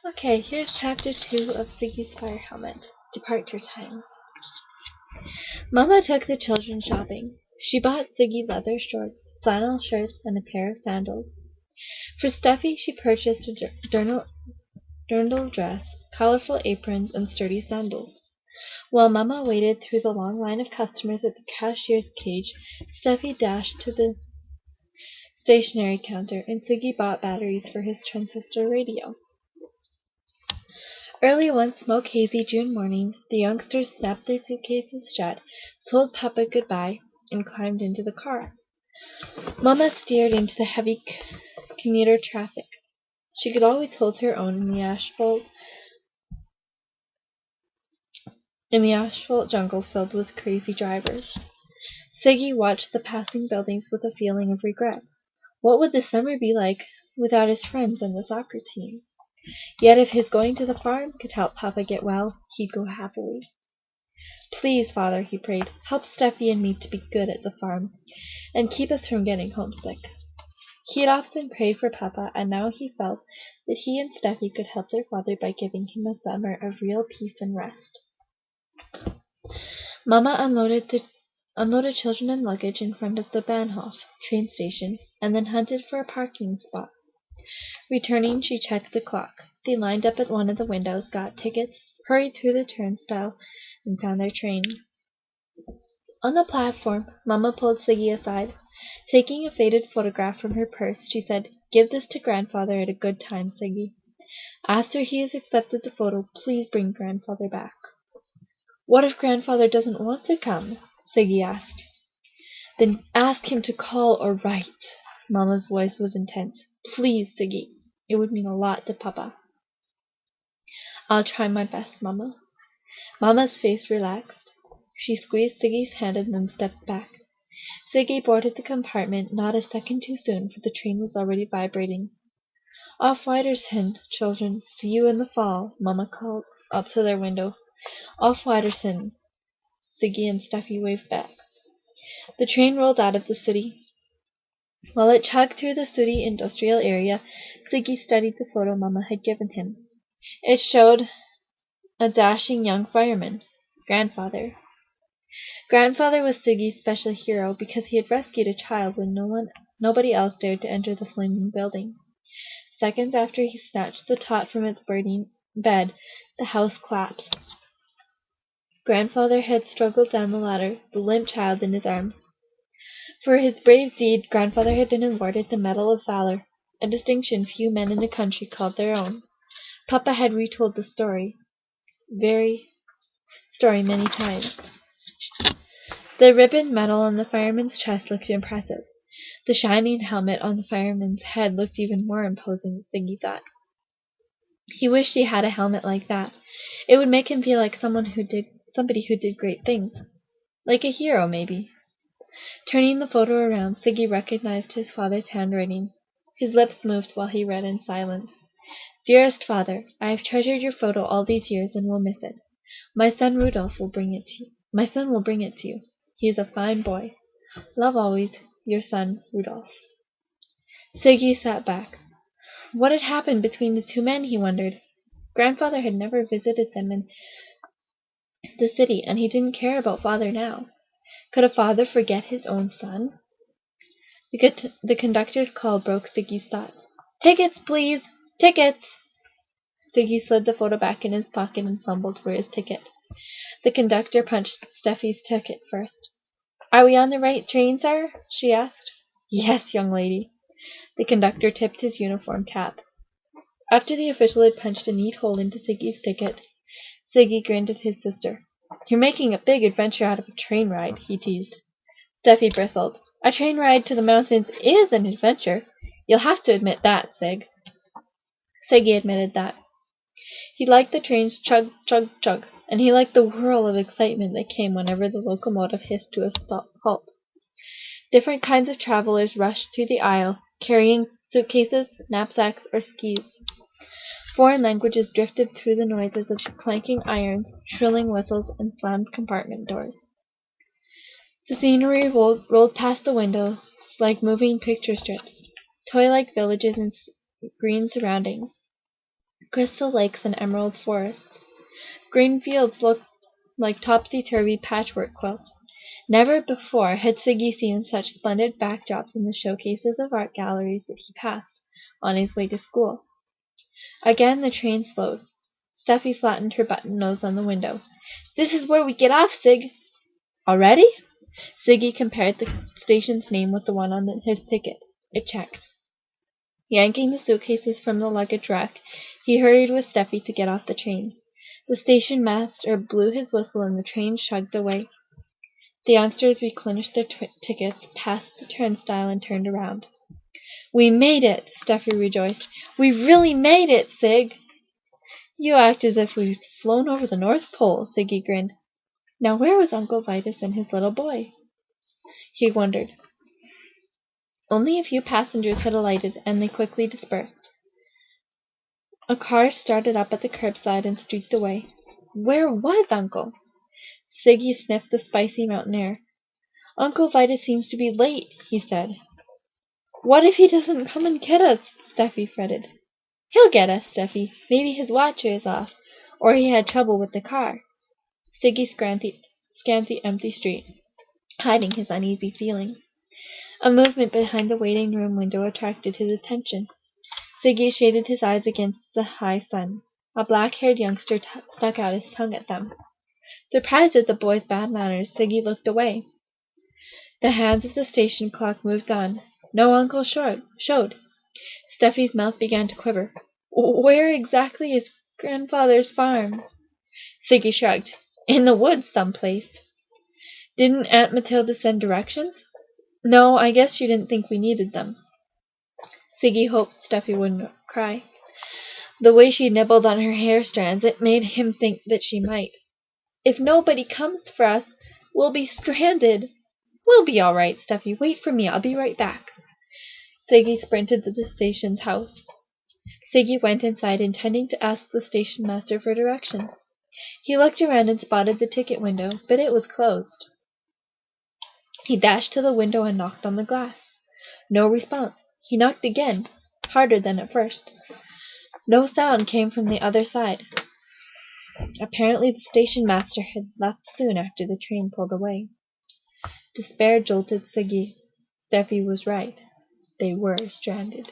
Okay, here's chapter 2 of Siggy's Fire Helmet. Departure time. Mama took the children shopping. She bought Siggy leather shorts, flannel shirts, and a pair of sandals. For Steffi, she purchased a dirndl dress, colorful aprons, and sturdy sandals. While Mama waited through the long line of customers at the cashier's cage, Steffi dashed to the stationery counter, and Siggy bought batteries for his transistor radio. Early one smoke-hazy June morning, the youngsters snapped their suitcases shut, told Papa good-bye, and climbed into the car. Mama steered into the heavy commuter traffic. She could always hold her own in the asphalt jungle filled with crazy drivers. Siggy watched the passing buildings with a feeling of regret. What would the summer be like without his friends and the soccer team? Yet if his going to the farm could help Papa get well, he'd go happily. Please, Father, he prayed, help Steffi and me to be good at the farm, and keep us from getting homesick. He had often prayed for Papa, and now he felt that he and Steffi could help their father by giving him a summer of real peace and rest. Mama unloaded children and luggage in front of the Bahnhof train station, and then hunted for a parking spot. Returning, she checked the clock. They lined up at one of the windows, got tickets, hurried through the turnstile, and found their train. On the platform, Mama pulled Siggy aside. Taking a faded photograph from her purse, she said, "Give this to Grandfather at a good time, Siggy. After he has accepted the photo, please bring Grandfather back." "What if Grandfather doesn't want to come?" Siggy asked. "Then ask him to call or write." Mama's voice was intense. "Please, Siggy. It would mean a lot to Papa." "I'll try my best, Mama." Mama's face relaxed. She squeezed Siggy's hand and then stepped back. Siggy boarded the compartment, not a second too soon, for the train was already vibrating. "Auf Wiedersehen, children. See you in the fall," Mama called up to their window. "Auf Wiedersehen." Siggy and Steffi waved back. The train rolled out of the city. While it chugged through the sooty industrial area, Siggy studied the photo Mama had given him. It showed a dashing young fireman, Grandfather. Grandfather was Siggy's special hero because he had rescued a child when nobody else dared to enter the flaming building. Seconds after he snatched the tot from its burning bed, the house collapsed. Grandfather had struggled down the ladder, the limp child in his arms. For his brave deed, Grandfather had been awarded the Medal of Valor, a distinction few men in the country called their own. Papa had retold the story many times. The ribbon medal on the fireman's chest looked impressive. The shining helmet on the fireman's head looked even more imposing, Siggy thought. He wished he had a helmet like that. It would make him feel like somebody who did great things. Like a hero, maybe. Turning the photo around, Siggy recognized his father's handwriting. His lips moved while he read in silence. "Dearest Father, I have treasured your photo all these years and will miss it. My son Rudolph will bring it to you. He is a fine boy. Love always, your son, Rudolph." Siggy sat back. What had happened between the two men, he wondered. Grandfather had never visited them in the city, and he didn't care about Father now. Could a father forget his own son? The conductor's call broke Siggy's thoughts. "Tickets, please! Tickets!" Siggy slid the photo back in his pocket and fumbled for his ticket. The conductor punched Steffi's ticket first. "Are we on the right train, sir?" she asked. "Yes, young lady." The conductor tipped his uniform cap. After the official had punched a neat hole into Siggy's ticket, Siggy grinned at his sister. "You're making a big adventure out of a train ride," he teased. Steffi bristled. "A train ride to the mountains is an adventure. You'll have to admit that, Sig." Siggy admitted that. He liked the train's chug, chug, chug, and he liked the whirl of excitement that came whenever the locomotive hissed to a halt. Different kinds of travelers rushed through the aisle, carrying suitcases, knapsacks, or skis. Foreign languages drifted through the noises of clanking irons, shrilling whistles, and slammed compartment doors. The scenery rolled past the windows like moving picture strips, toy-like villages and green surroundings. crystal lakes and emerald forests. Green fields looked like topsy-turvy patchwork quilts. Never before had Sigi seen such splendid backdrops in the showcases of art galleries that he passed on his way to school. Again the train slowed. Stuffy flattened her button nose on the window. "This is where we get off, Sig." "Already?" Sigi compared the station's name with the one on his ticket. It checked. Yanking the suitcases from the luggage rack, he hurried with Stuffy to get off the train. The station master blew his whistle and the train chugged away. The youngsters replenished their tickets, passed the turnstile, and turned around. "We made it!" Stuffy rejoiced. "We really made it, Sig!" "You act as if we'd flown over the North Pole," Sigi grinned. Now where was Uncle Vitus and his little boy? He wondered. Only a few passengers had alighted, and they quickly dispersed. A car started up at the curbside and streaked away. Where was Uncle? Sigi sniffed the spicy mountain air. "Uncle Vitus seems to be late," he said. "What if he doesn't come and get us?" Stuffy fretted. "He'll get us, Stuffy. Maybe his watch is off, or he had trouble with the car." Sigi scanned the empty street, hiding his uneasy feeling. A movement behind the waiting room window attracted his attention. Sigi shaded his eyes against the high sun. A black-haired youngster stuck out his tongue at them. Surprised at the boy's bad manners, Sigi looked away. The hands of the station clock moved on. No uncle showed. Stuffy's mouth began to quiver. "Where exactly is grandfather's farm?" Sigi shrugged. "In the woods someplace." "Didn't Aunt Matilda send directions?" "No, I guess she didn't think we needed them." Sigi hoped Stuffy wouldn't cry. The way she nibbled on her hair strands, it made him think that she might. "If nobody comes for us, we'll be stranded." "We'll be all right, Stuffy. Wait for me. I'll be right back." Sigi sprinted to the station's house. Sigi went inside, intending to ask the station master for directions. He looked around and spotted the ticket window, but it was closed. He dashed to the window and knocked on the glass. No response. He knocked again, harder than at first. No sound came from the other side. Apparently the station master had left soon after the train pulled away. Despair jolted Sigi. Stuffy was right. They were stranded.